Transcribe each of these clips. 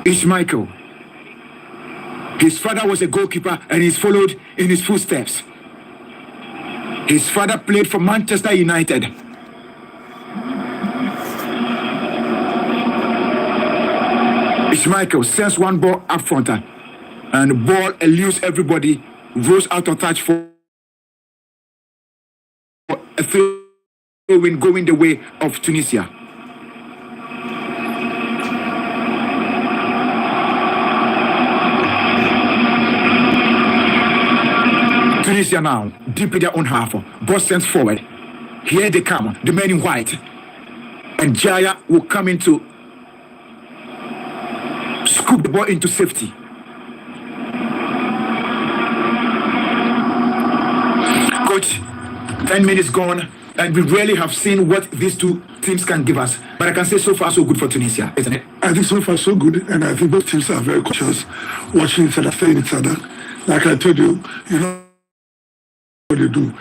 is Michael. His father was a goalkeeper and he's followed in his footsteps. His father played for Manchester United. Michael sends one ball up front and the ball eludes everybody, rolls out of touch for a throw-in going the way of Tunisia. Tunisia now, deep in their own half. Ball sends forward. Here they come, the men in white. And Jaya will come into scoop the ball into safety. Coach, 10 minutes gone, and we really have seen what these two teams can give us. But I can say so far so good for Tunisia, isn't it? I think so far so good, and I think both teams are very cautious, watching each other, studying each other. Like I told you, you know what they do.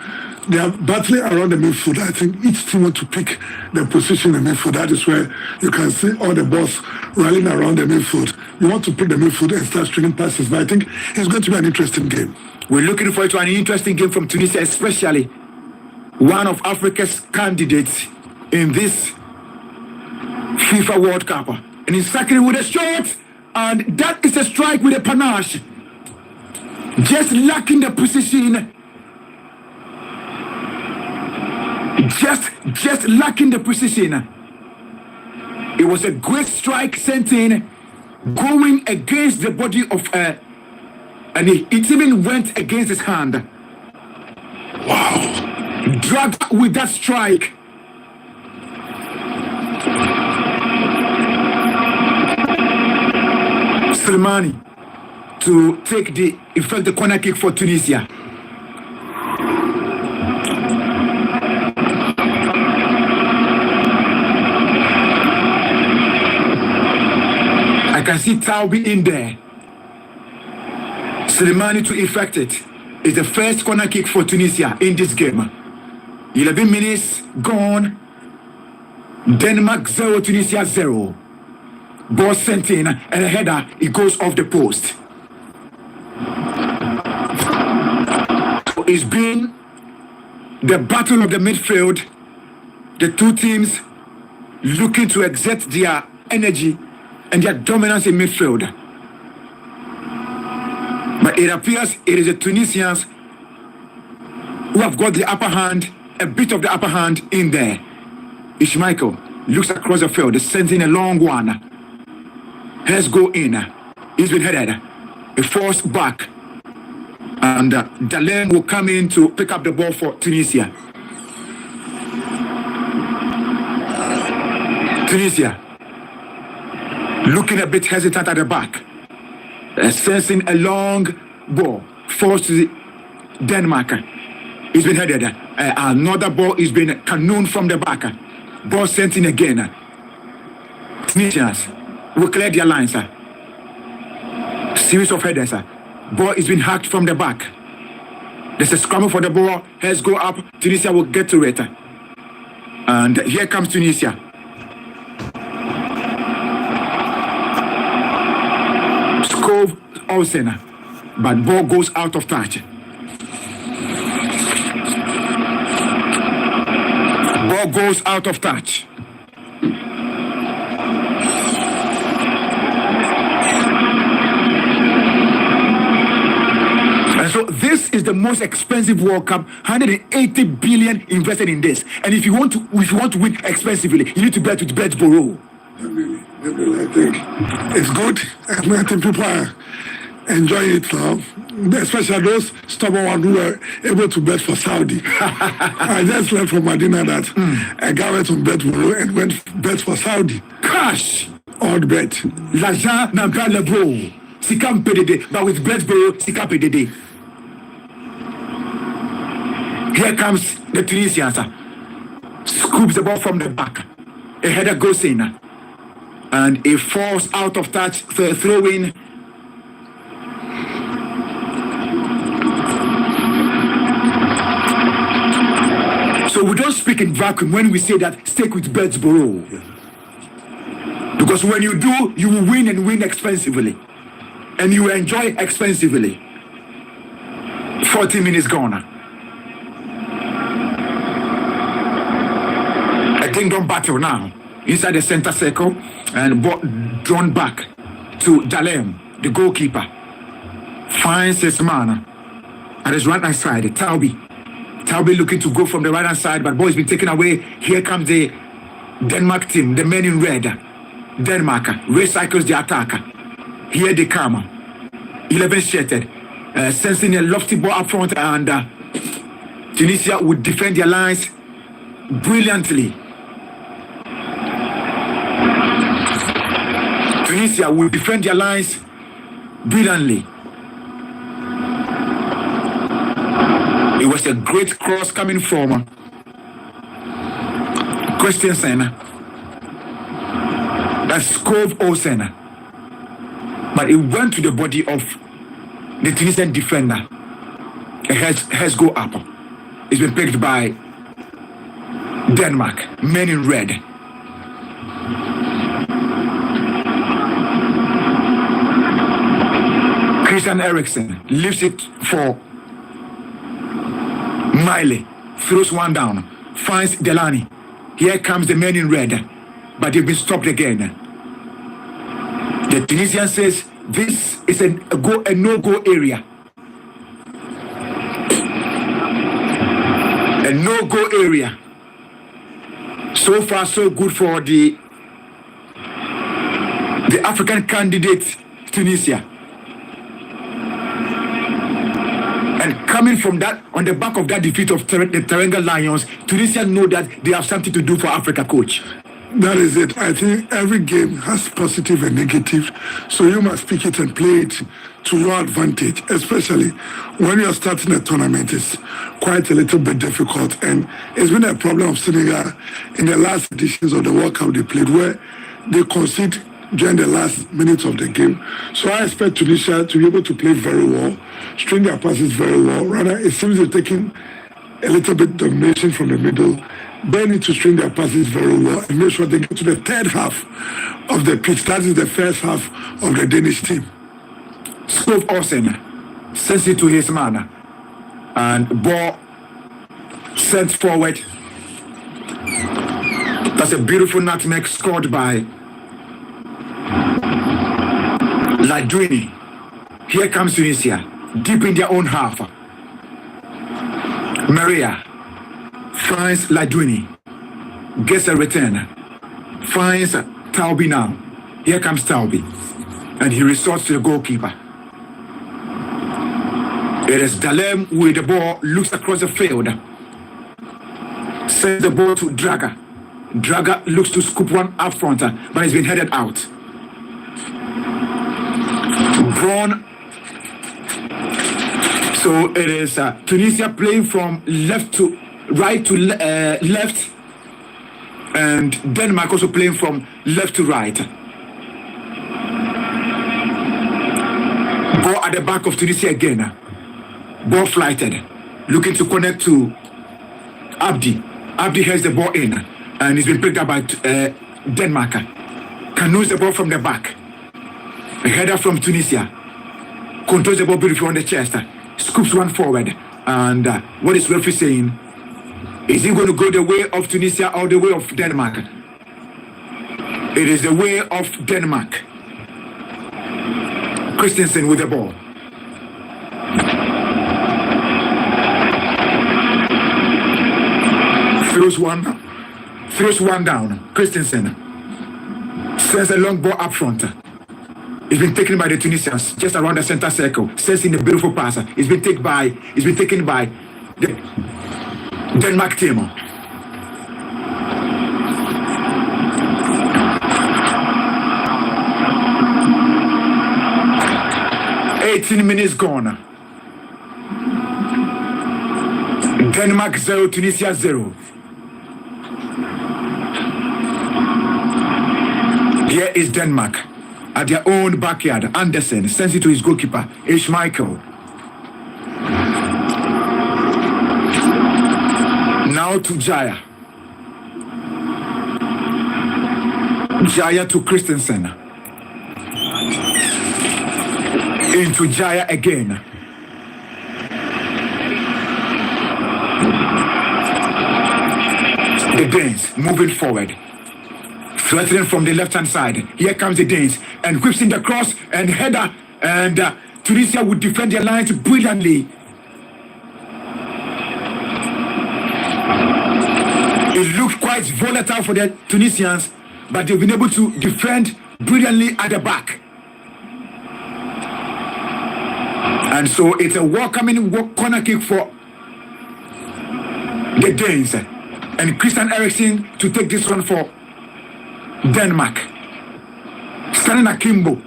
They are battling around the midfield. I think each team wants to pick their position in the midfield. That is where you can see all the balls rallying around the midfield. You want to pick the midfield and start stringing passes. But I think it's going to be an interesting game. We're looking forward to an interesting game from Tunisia, especially one of Africa's candidates in this FIFA World Cup. And he's sacking with a shot, and that is a strike with a panache. Just lacking the position. Just lacking the position. It was a great strike sent in, going against the body of and it even went against his hand. Wow. Dragged with that strike. Slimani to take the effective corner kick for Tunisia. I can see Taubi in there. Slimani to effect it. It's the first corner kick for Tunisia in this game. 11 minutes gone. Denmark 0, Tunisia 0. Ball sent in and a header, it goes off the post. It's been the battle of the midfield. The two teams looking to exert their energy and their dominance in midfield. But it appears it is the Tunisians who have got the upper hand, a bit of the upper hand in there. Ishmael looks across the field, sends in a long one. Let's go in. He's been headed. A force back. And Dalen will come in to pick up the ball for Tunisia. Tunisia looking a bit hesitant at the back. Sensing a long ball. Forced to Denmark. He's been headed. Another ball is been cannoned from the back. Ball sent in again. Tunisians will clear their lines. Series of headers. Ball is being hacked from the back. There's a scramble for the ball. Heads go up. Tunisia will get to it. And here comes Tunisia. Skov Olsen. But ball goes out of touch. Ball goes out of touch. And so this is the most expensive World Cup, 180 billion invested in this. And if you want to win expensively, you need to bet with Betsboro. I think it's good. I think people are enjoying it now, especially those stubborn ones who were able to bet for Saudi. I just learned from Medina that a guy went on Betsboro and went bet for Saudi. Cash! Odd bet. L'argent n'a pas le beau. Sikam PDD, but with Betsboro, Sikam PDD. Here comes the Tunisians. Scoops the ball from the back. A header goes in. And a force out of touch for a throw-in. So we don't speak in vacuum when we say that stick with Betsboro. Because when you do, you will win and win expensively. And you will enjoy expensively. 40 minutes gone. A kingdom battle now. Inside the center circle. And drawn back to Dalem, the goalkeeper. Finds his man at his right hand side, Taubi. Taubi looking to go from the right hand side, but ball has been taken away. Here comes the Denmark team, the men in red. Denmark recycles the attack. Here they come. 11 shattered. Sensing a lofty ball up front, and Tunisia would defend their lines brilliantly. Tunisia will defend their lines brilliantly. It was a great cross coming from Christensen. That's Skov Olsen. But it went to the body of the Tunisian defender. It has go up. It's been picked by Denmark, men in red. Christian Eriksen lifts it for Miley, throws one down, finds Delany. Here comes the men in red, but they've been stopped again. The Tunisian says this is a no-go area. A no-go area. So far, so good for the African candidate, Tunisia. And coming from that, on the back of that defeat of the Teranga Lions, Tunisia know that they have something to do for Africa, coach. That is it. I think every game has positive and negative, so you must pick it and play it to your advantage, especially when you're starting a tournament. It's quite a little bit difficult, and it's been a problem of Senegal in the last editions of the World Cup they played, where they concede during the last minutes of the game. So I expect Tunisia to be able to play very well, string their passes very well. Rather, it seems they're taking a little bit domination from the middle. They need to string their passes very well and make sure they get to the third half of the pitch. That is the first half of the Danish team. Skov Olsen sends it to his man, and ball sent forward. That's a beautiful nutmeg scored by Ladouini. Here comes Tunisia, deep in their own half. Maria finds Ladouini, gets a return, finds Taubi now. Here comes Taubi, and he resorts to the goalkeeper. It is Dalem with the ball, looks across the field, sends the ball to Draga. Draga looks to scoop one up front, but it's been headed out. Braun. So it is Tunisia playing from left to right to left, and Denmark also playing from left to right. Ball at the back of Tunisia again. Ball flighted, looking to connect to Abdi. Abdi has the ball in, and it's been picked up by Denmark. Canoes the ball from the back. A header from Tunisia. Controls the ball beautifully on the chest. Scoops one forward. And what is referee saying? Is he going to go the way of Tunisia or the way of Denmark? It is the way of Denmark. Christensen with the ball. Throws one down. Christensen sends a long ball up front. It's been taken by the Tunisians just around the center circle. Sends in a beautiful pass. It's been taken by the Denmark team. "18 minutes gone. Denmark 0, Tunisia 0. Here is Denmark at their own backyard. Andersen sends it to his goalkeeper, Michael. Now to Jaya. Jaya to Christensen. Into Jaya again. The Danes moving forward. Threatening from the left-hand side. Here comes the Danes. And whips in the cross and header. And Tunisia would defend their lines brilliantly. It looked quite volatile for the Tunisians, but they've been able to defend brilliantly at the back. And so it's a welcoming corner kick for the Danes. And Christian Eriksen to take this one for Denmark. Standing akimbo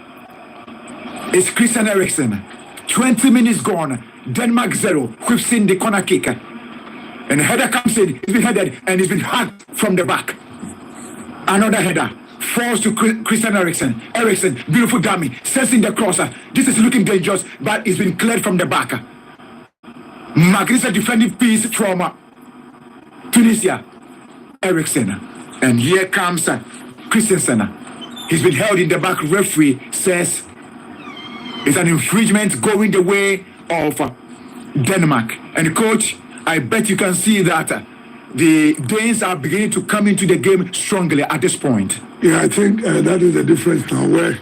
is Christian Eriksen. 20 minutes gone. Denmark 0. Whips in the corner kick. And the header comes in. It's been headed and it's been hacked from the back. Another header falls to Christian Eriksen. Eriksen, beautiful dummy, sends in the crosser. This is looking dangerous, but it's been cleared from the back. Magnificent defending piece from Tunisia. Eriksen. And here comes Christensen. He's been held in the back. Referee says it's an infringement going the way of Denmark. And coach, I bet you can see that the Danes are beginning to come into the game strongly at this point. Yeah, I think that is the difference now, where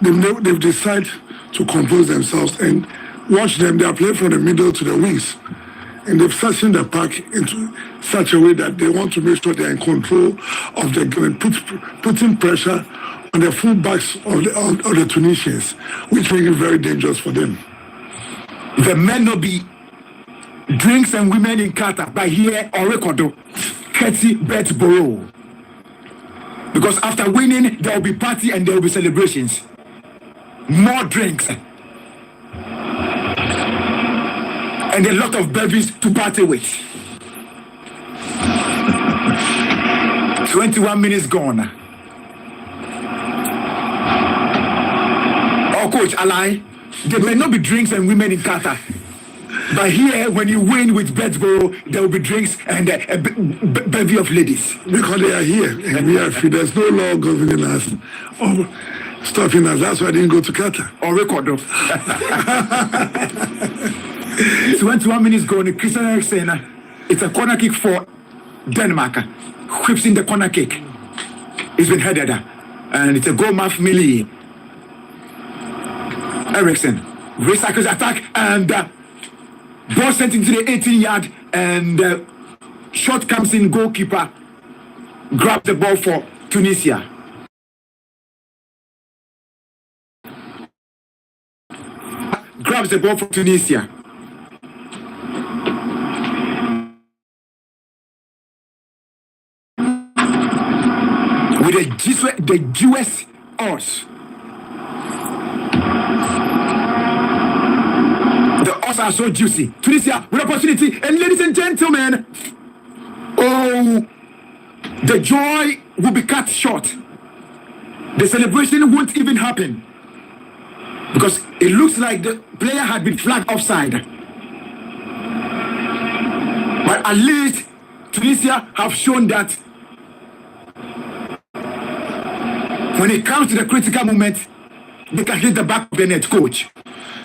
they've decided to compose themselves and watch them. They are playing from the middle to the wings. And they've sectioned the pack into such a way that they want to make sure they're in control of the game and putting pressure on the full backs of the Tunisians, which makes it very dangerous for them. The men will be drinks and women in Qatar by here or record Ketty Betborough. Because after winning, there will be party and there will be celebrations. More drinks. And a lot of bevies to party with. 21 minutes gone. Oh, coach, Alai, there may not be drinks and women in Qatar. But here, when you win with Bedborough, there will be drinks and a bevy of ladies. Because they are here and we are free. There's no law governing us or stopping us. That's why I didn't go to Qatar. Or record of. 21 minutes gone. Christian Eriksen, it's a corner kick for Denmark. Whips in the corner kick. It's been headed. And it's a goal mark melee. Eriksen recycles attack and ball sent into the 18-yard and shot comes in. Goalkeeper grabs the ball for Tunisia. Grabs the ball for Tunisia. With the US odds. The odds are so juicy. Tunisia with opportunity. And ladies and gentlemen, oh, the joy will be cut short. The celebration won't even happen. Because it looks like the player had been flagged offside. But at least Tunisia have shown that when it comes to the critical moment, they can hit the back of the net, coach.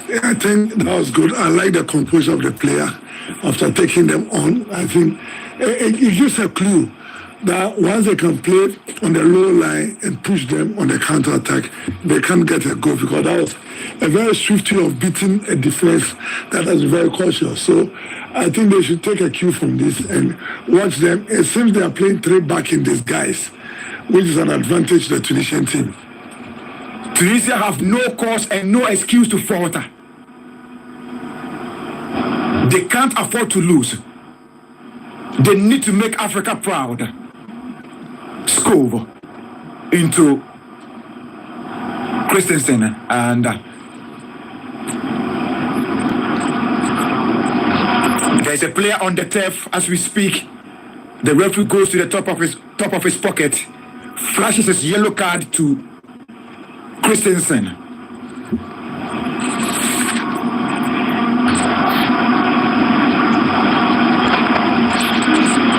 Yeah, I think that was good. I like the composure of the player after taking them on. I think it gives a clue that once they can play on the low line and push them on the counter-attack, they can't get a goal, because that was a very swift way of beating a defense that is very cautious. So I think they should take a cue from this and watch them. It seems they are playing three back in disguise, which is an advantage to the Tunisian team. Tunisia have no cause and no excuse to falter. They can't afford to lose. They need to make Africa proud. Skov into Christensen and there's a player on the turf as we speak. The referee goes to the top of his pocket, flashes his yellow card to Christensen.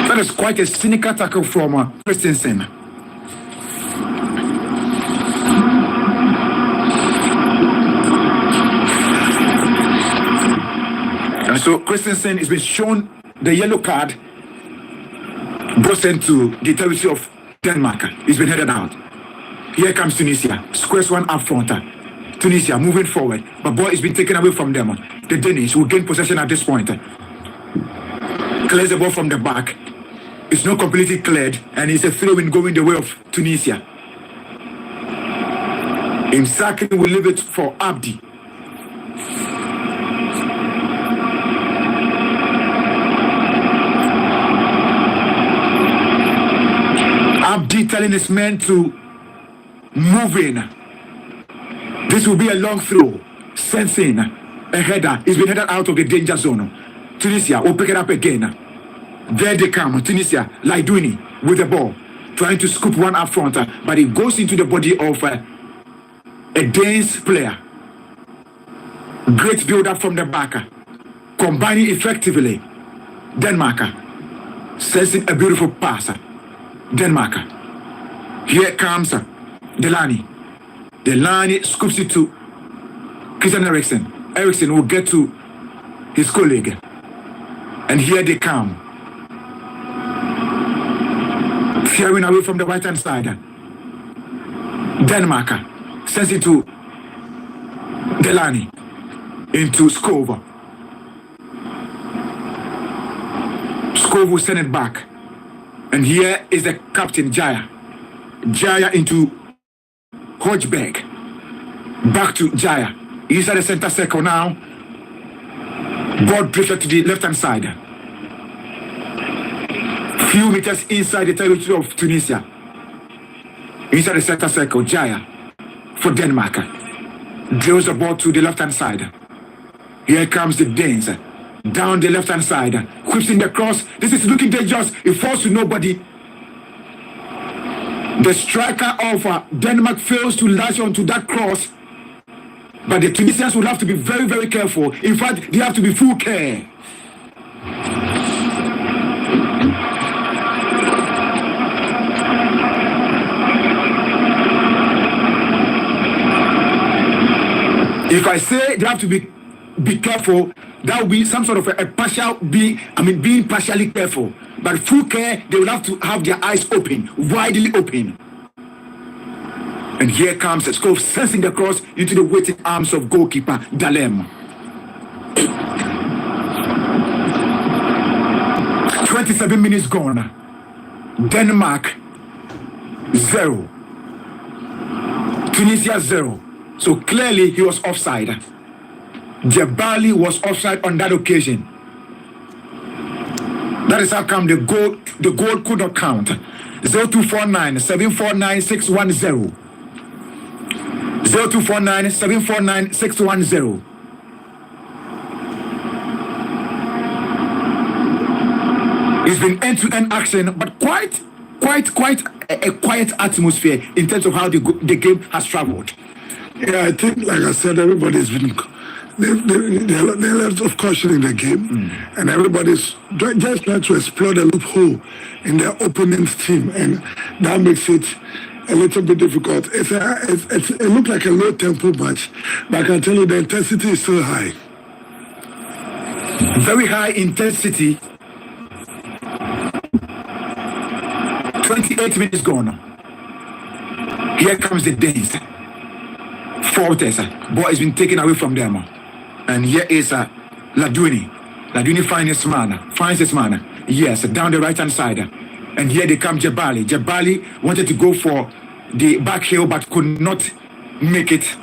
That is quite a cynical tackle from Christensen. And so Christensen has been shown the yellow card, brought sent to the territory of Denmark. He's been headed out. Here comes Tunisia, squares one up front. Tunisia moving forward, but ball has been taken away from them. The Danish will gain possession at this point. Clears the ball from the back. It's not completely cleared, and it's a throw-in going the way of Tunisia. In second, we leave it for Abdi. Abdi telling his men to move in. This will be a long throw. Sensing a header. He's been headed out of the danger zone. Tunisia will pick it up again. There they come. Tunisia, Laidouni with the ball, trying to scoop one up front, but it goes into the body of a Danes player. Great build up from the back, combining effectively. Denmark sensing a beautiful pass. Denmark. Here comes Delaney. Delaney scoops it to Christian Eriksen. Eriksen will get to his colleague. And here they come. Tearing away from the right hand side. Denmark sends it to Delaney. Into Skov. Skov will send it back. And here is the captain, Jaya. Jaya into Hodgeberg. Back to Jaya. Inside the center circle now. Ball drifted to the left hand side. Few meters inside the territory of Tunisia. Inside the center circle, Jaya for Denmark. Drills the ball to the left hand side. Here comes the Danes. Down the left hand side. Whips in the cross. This is looking dangerous. It falls to nobody. The striker of Denmark fails to latch onto that cross. But the Tunisians will have to be very, very careful. In fact, they have to be full care. If I say they have to be careful, that will be some sort of a partial being partially careful. But full care, they will have to have their eyes open, widely open. And here comes Skov sensing the cross into the waiting arms of goalkeeper Dalem. 27 minutes gone. Denmark 0. Tunisia 0. So clearly he was offside. Jebali was offside on that occasion. That is how come the goal could not count. 0249 749 610. 0249 749 610. It's been end-to-end action, but quite a quiet atmosphere in terms of how the game has traveled. Yeah, I think, like I said, everybody's been. There are lots of caution in the game, and everybody's just trying to explore the loophole in their opponent's team, and that makes it a little bit difficult. It looks like a low-tempo match, but I can tell you the intensity is still high. Very high intensity. 28 minutes gone. Here comes the Danes. Fortes. Ball has been taken away from them. And here is Laidouni. Laidouni finds his man. Yes, down the right hand side. And here they come Jebali. Jebali wanted to go for the back heel but could not make it.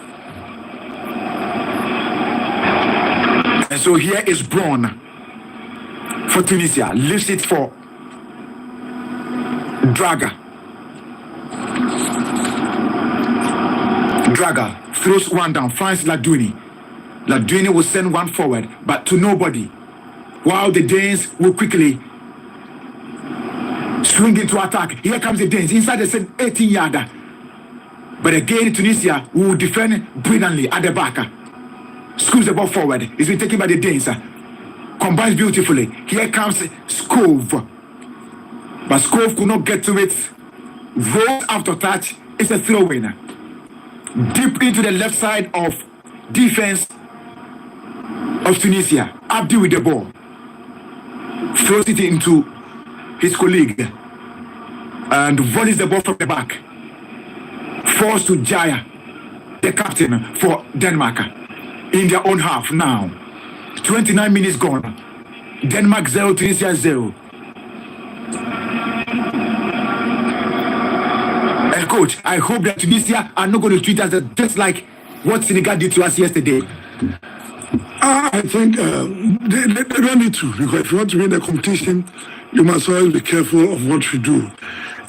And so here is Braun for Tunisia. Lifts it for Draga. Draga throws one down, finds Laidouni. Laidouni will send one forward, but to nobody. While the Danes will quickly swing into attack. Here comes the Danes inside the 18-yarder. But again, Tunisia will defend brilliantly at the back. Scoops the ball forward. It's been taken by the Danes. Combines beautifully. Here comes Skov. But Skov could not get to it. Rolls after touch. It's a throw-in. Deep into the left side of defense of Tunisia. Abdi with the ball. Throws it into his colleague. And volleys the ball from the back. Falls to Jaya, the captain for Denmark. In their own half now. 29 minutes gone. Denmark 0, Tunisia 0. And coach, I hope that Tunisia are not going to treat us just like what Senegal did to us yesterday. I think they don't need to, because if you want to win the competition, you must always be careful of what you do.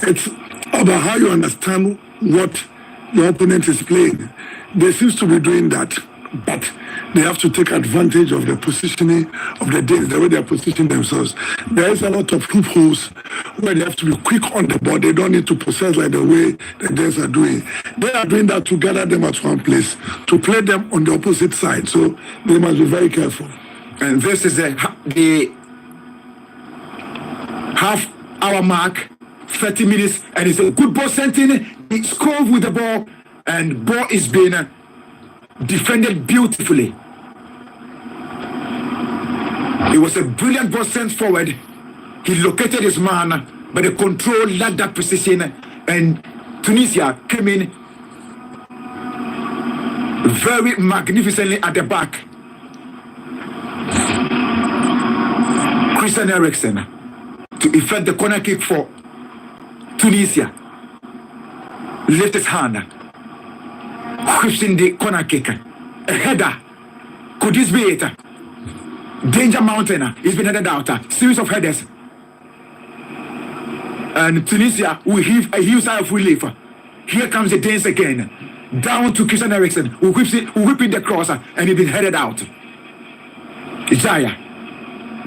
It's about how you understand what your opponent is playing. They seem to be doing that, but they have to take advantage of the positioning of the Danes, the way they are positioning themselves. There is a lot of loopholes where they have to be quick on the ball. They don't need to possess like the way the Danes are doing. They are doing that to gather them at one place, to play them on the opposite side. So they must be very careful. And this is the half-hour mark, 30 minutes, and it's a good ball sent in. He scores with the ball, and ball is being defended beautifully. It was a brilliant ball sent forward. He located his man, but the control lacked that precision, and Tunisia came in very magnificently at the back. Christian Eriksen to effect the corner kick for Tunisia. Lift his hand, whips in the corner kick. A header. Could this be it? Danger Mountain. He's been headed out. Series of headers. And Tunisia will heave a huge sigh of relief. Here comes the Danes again. Down to Christian Eriksen, who whips in the cross, and he's been headed out. Jaya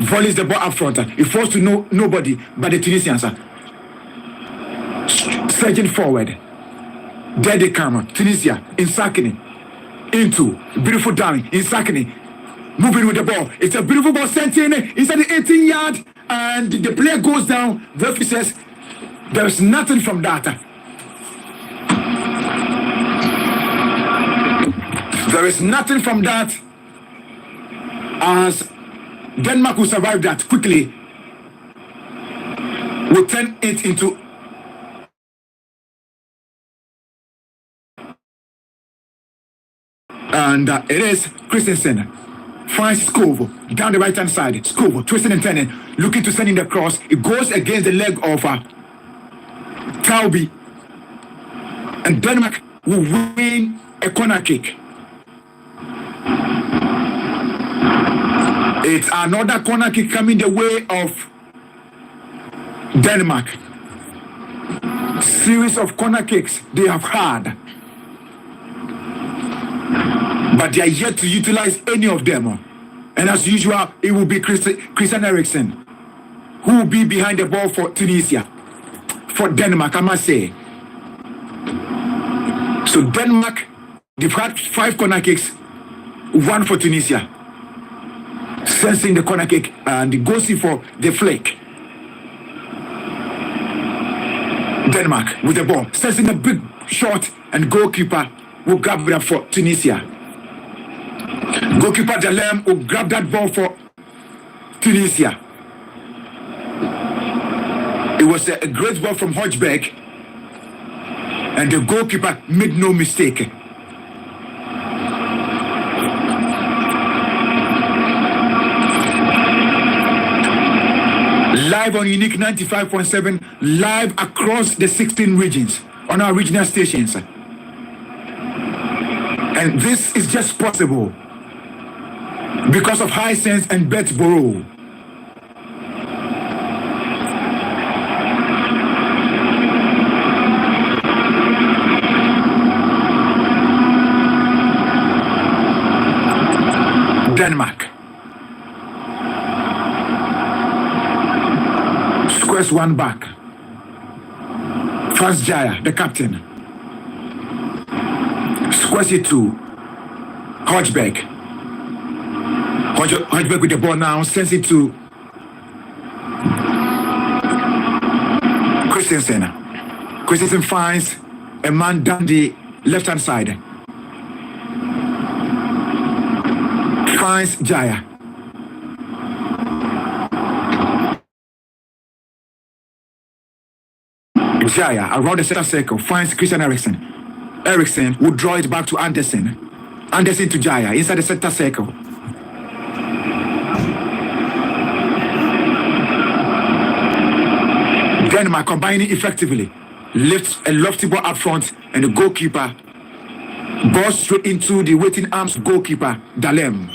volleys the ball up front. He falls to nobody but the Tunisians. Surging forward. There they come. Tunisia in Sakini. Into beautiful down in Sakini. Moving with the ball. It's a beautiful ball sent in inside the 18-yard, and the player goes down. The referee says there's nothing from that. There is nothing from that, as Denmark will survive that quickly. Will turn it into and it is Christensen finds Skov down the right hand side. Skov twisting and turning, looking to send in the cross. It goes against the leg of Taubi, and Denmark will win a corner kick. It's another corner kick coming the way of Denmark. Series of corner kicks they have had, but they are yet to utilize any of them. And as usual, it will be Christian Eriksen who will be behind the ball for Tunisia. For Denmark, I must say. So Denmark, they've had 5 corner kicks, 1 for Tunisia. Sensing the corner kick, and it goes in for the flick. Denmark with the ball, sensing a big shot, and goalkeeper will grab that for Tunisia. Goalkeeper Dalem will grab that ball for Tunisia. It was a great ball from Hodgeberg, and the goalkeeper made no mistake. Live on Unique 95.7, live across the 16 regions on our regional stations. And this is just possible because of Hisense and Betboro. Denmark squares one back. Franz Jaya, the captain, squares it to Hodgeberg. Hodgeberg with the ball now, sends it to Christensen. Christensen finds a man down the left-hand side. Finds Jaya. Jaya around the center circle finds Christian Eriksen. Eriksen will draw it back to Anderson. Anderson to Jaya inside the center circle. Denmark combining effectively. Lifts a lofty ball up front and the goalkeeper balls straight into the waiting arms goalkeeper Dalem.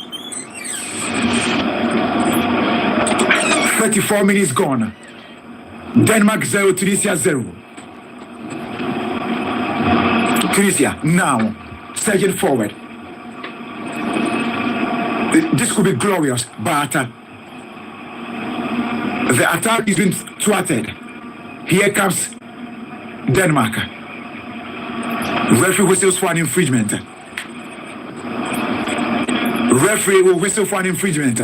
34 minutes gone. Denmark 0, Tunisia 0. Tunisia now surging forward. This could be glorious, but the attack is being thwarted. Here comes Denmark. Referee whistles for an infringement. Referee will whistle for an infringement.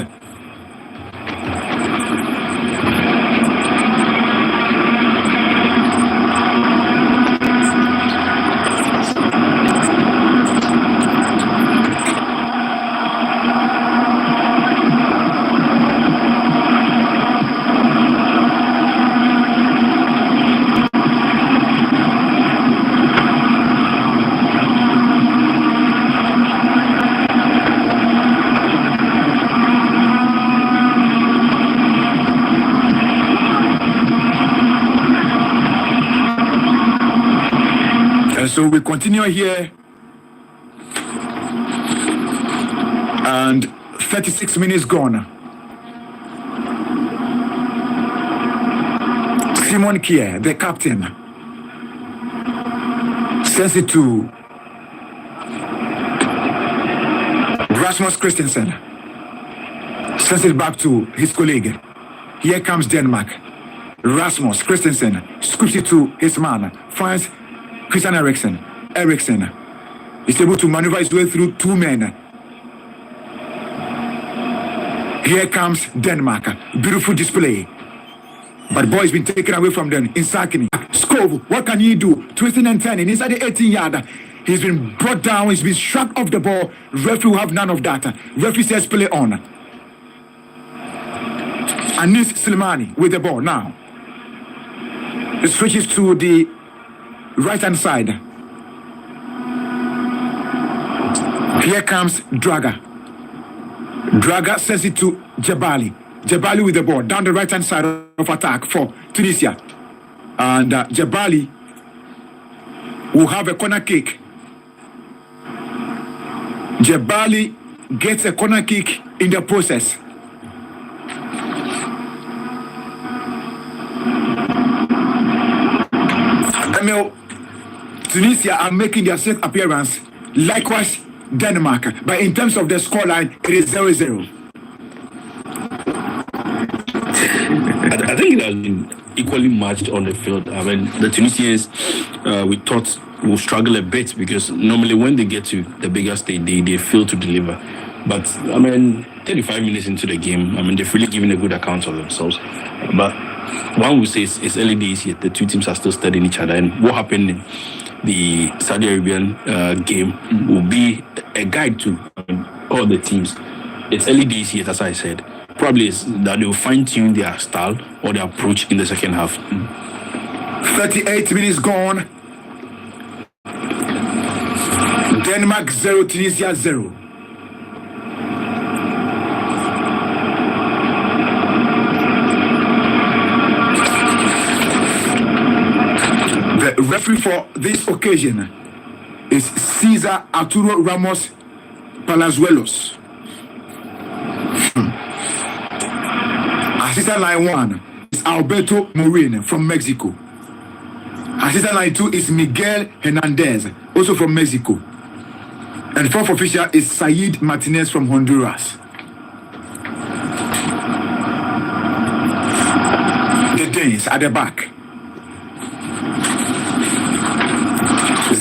So we continue here, and 36 minutes gone. Simon Kier, the captain, sends it to Rasmus Christensen, sends it back to his colleague. Here comes Denmark. Rasmus Christensen scoops it to his man, finds Christian Eriksen. Eriksen is able to maneuver his way through two men. Here comes Denmark. Beautiful display. But ball has been taken away from them in Sakini. Skov, what can he do? Twisting and turning inside the 18-yard. He's been brought down. He's been struck off the ball. Referee will have none of that. Referee says play on. Anis Slimani with the ball now. It switches to the right-hand side. Here comes Draga. Draga sends it to Jebali. Jebali with the ball down the right-hand side of attack for Tunisia. And Jebali will have a corner kick. Jebali gets a corner kick in the process. Tunisia are making their second appearance, likewise Denmark. But in terms of the scoreline, it is 0-0. I think it has been equally matched on the field. I mean, the Tunisians, we thought will struggle a bit because normally when they get to the bigger stage, they fail to deliver. But, I mean, 35 minutes into the game, I mean, they've really given a good account of themselves. But one would say it's early days yet. The two teams are still studying each other. And what happened in the Saudi Arabian game will be a guide to all the teams. It's early days yet, as I said. Probably is that they will fine-tune their style or their approach in the second half. 38 minutes gone. Denmark 0, Tunisia 0. The referee for this occasion is Cesar Arturo Ramos Palazuelos. Assistant line 1 is Alberto Morin from Mexico. Assistant line 2 is Miguel Hernandez, also from Mexico. And fourth official is Said Martinez from Honduras. The Danes at the back.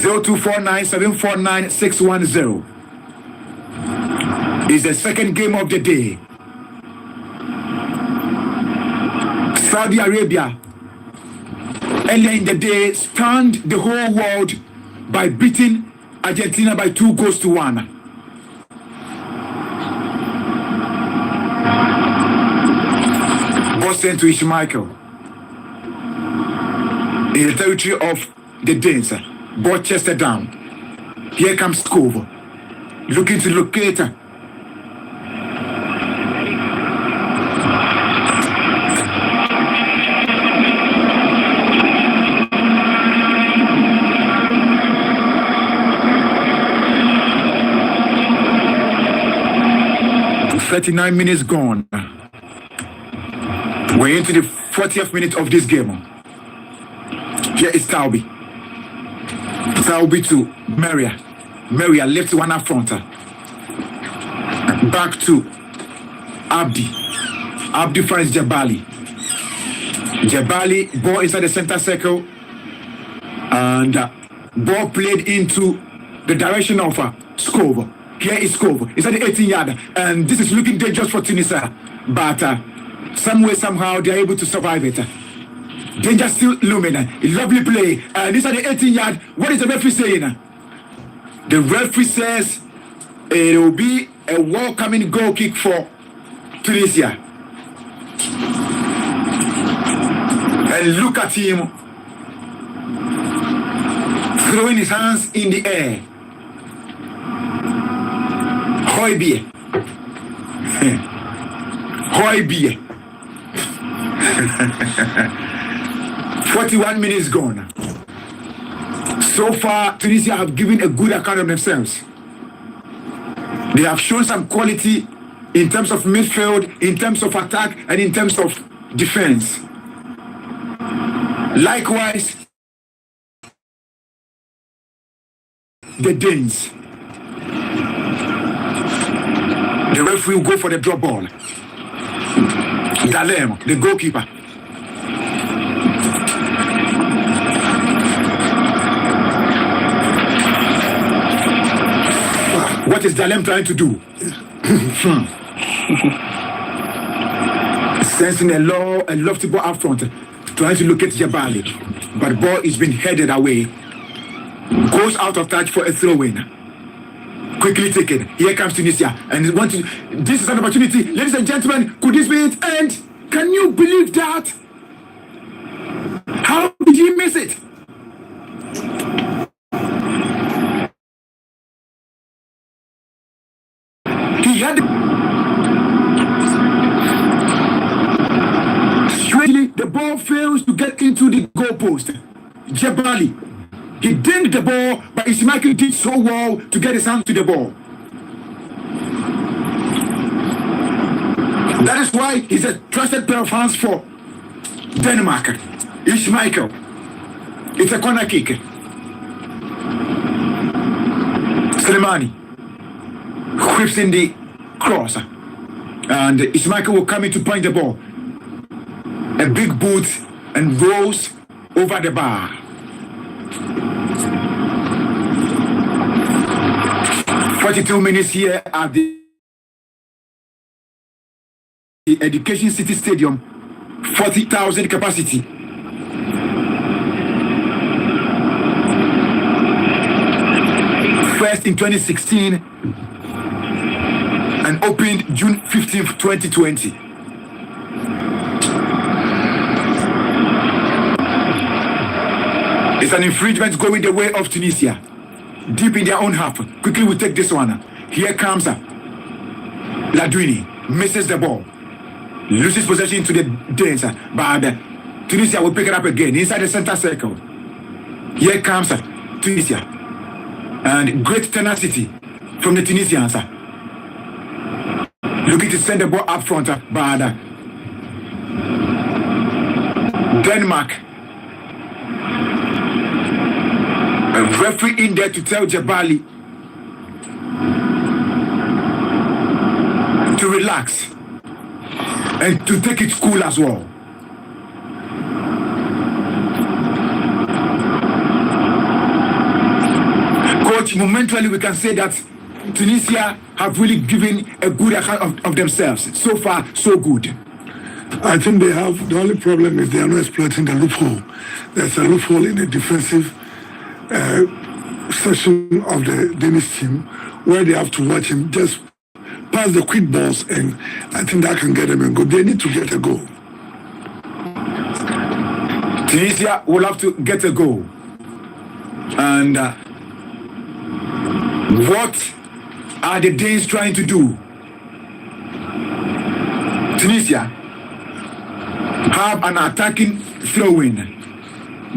0249749610 is the second game of the day. Saudi Arabia earlier in the day stunned the whole world by beating Argentina by 2-1. Ball sent to Ishmael. in the territory of the Danes. Ball chested down. Here comes Skov, looking to locate her. The 39 minutes gone. We're into the 40th minute of this game. Here is Taubi. Taubi to Maria. Maria left one up front. Back to Abdi. Abdi finds Jabali. Jabali, ball inside the center circle. And ball played into the direction of Skov. Here is Skov. It's at the 18-yard. And this is looking dangerous for Tunisia. But some way, somehow, they're able to survive it. Danger still looming. A lovely play. And this at the 18-yard. What is the referee saying? The referee says it will be a welcoming goal kick for Tunisia. And look at him throwing his hands in the air. Hoybie. Hoybie. 41 minutes gone. So far, Tunisia have given a good account of themselves. They have shown some quality in terms of midfield, in terms of attack, and in terms of defense. Likewise, the Danes. The referee will go for the drop ball. Dalem, the goalkeeper. What is Dalem trying to do? Sensing a lofty ball up front, trying to locate Jabali. But the ball is being headed away. Goes out of touch for a throw-in. Quickly taken. Here comes Tunisia. And this is an opportunity. Ladies and gentlemen, could this be it? And can you believe that? How did he miss it? He had the ball fails to get into the goalpost. Jabali, he dinged the ball, but Ismail did so well to get his hand to the ball. That is why he's a trusted pair of hands for Denmark. Ismail. It's a corner kick. Slimani whips in the cross, and Ismail will come in to point the ball. A big boot and rolls over the bar. "42 minutes here at the Education City Stadium, 40,000 capacity. First in 2016 and opened June 15th, 2020. It's an infringement going the way of Tunisia. Deep in their own half. Quickly we take this one. Here comes Ladouini. Misses the ball. Loses possession to the Danes. But Tunisia will pick it up again inside the center circle. Here comes Tunisia. And great tenacity from the Tunisians. Looking to send the ball up front. But Denmark. A referee in there to tell Jabali to relax and to take it cool as well. Coach, momentarily we can say that Tunisia have really given a good account of themselves. So far, so good. I think they have, the only problem is they are not exploiting the loophole. There's a loophole in the defensive section of the Danish team where they have to watch him just pass the quick balls, and I think that can get them a goal. They need to get a goal. Tunisia will have to get a goal. And what are the Danes trying to do? Tunisia have an attacking throw-in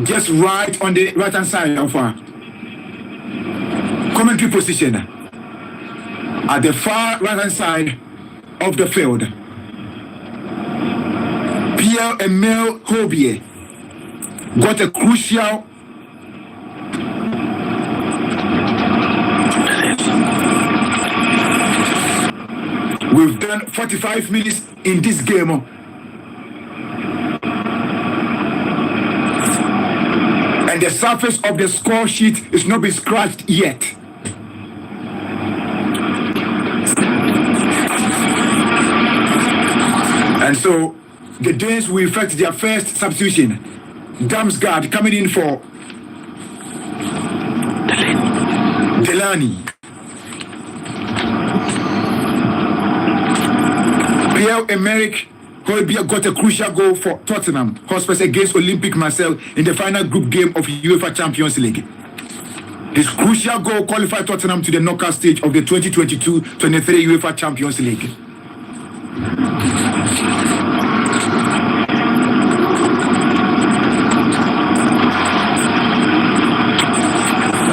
just right on the right-hand side of our commentary position at the far right-hand side of the field. Pierre-Emile Hobier got a crucial We've done 45 minutes in this game. And the surface of the score sheet is not been scratched yet. And so the Danes will effect their first substitution. Damsgaard coming in for Delaney. Pierre-Emerick Højbjerg got a crucial goal for Tottenham Hotspur against Olympique Marseille in the final group game of UEFA Champions League. His crucial goal qualified Tottenham to the knockout stage of the 2022-23 UEFA Champions League.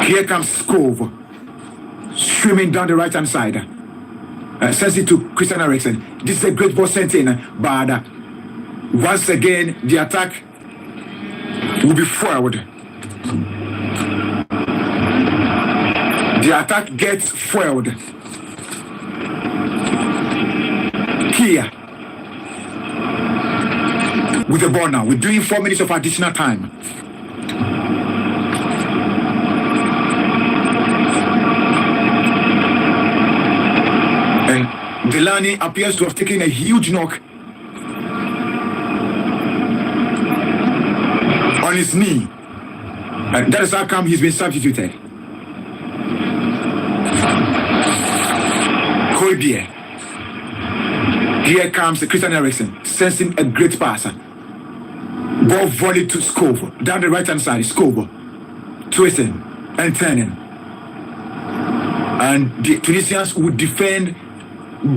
Here comes Skov, swimming down the right-hand side. Sends it to Christian Eriksen. This is a great ball sent in, but once again the attack will be forward. The attack gets forward. Here with the ball now. We're doing 4 minutes of additional time. Delaney appears to have taken a huge knock on his knee. And that is how come he's been substituted. Højbjerg. Here comes Christian Eriksen, sensing a great pass. Ball volley to Skov. Down the right hand side, Skov. Twisting and turning. And the Tunisians would defend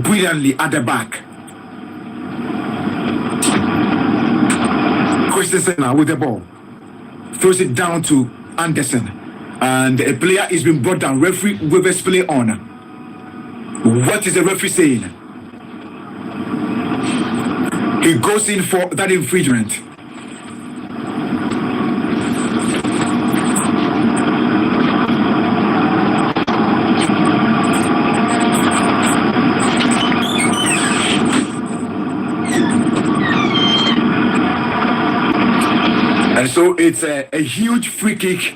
brilliantly at the back. Christensen with the ball throws it down to Anderson, and a player is being brought down. Referee Weber's play on. What is the referee saying? He goes in for that infringement. And so it's a huge free kick.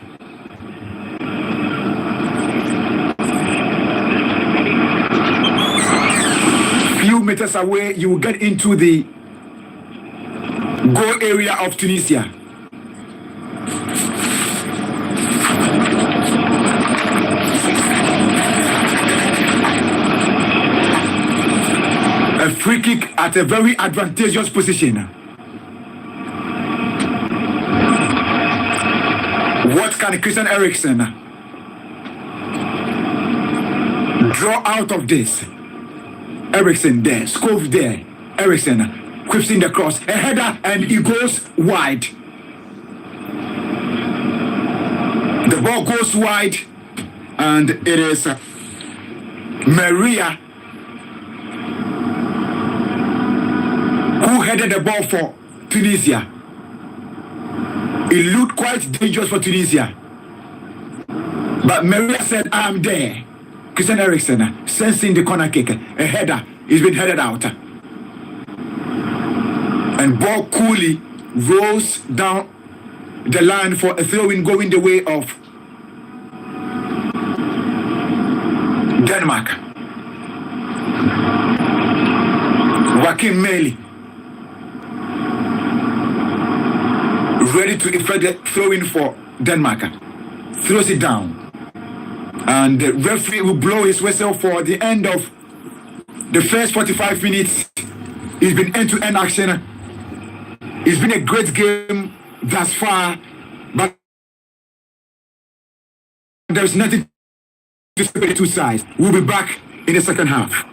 Few meters away, you will get into the goal area of Tunisia. A free kick at a very advantageous position. What can Christian Eriksen draw out of this? Eriksen there, Skov there, Eriksen quips in the cross, a header, and he goes wide. The ball goes wide, and it is Maria who headed the ball for Tunisia. It looked quite dangerous for Tunisia. But Maria said, I'm there. Christian Eriksen sensing the corner kick. A header. He's been headed out. And ball coolly rolls down the line for a throw-in going the way of Denmark. Joachim Mæhle ready to effect the throw-in for Denmark. Throws it down. And the referee will blow his whistle for the end of the first 45 minutes. It's been end-to-end action. It's been a great game thus far, but there's nothing to separate the two sides. We'll be back in the second half.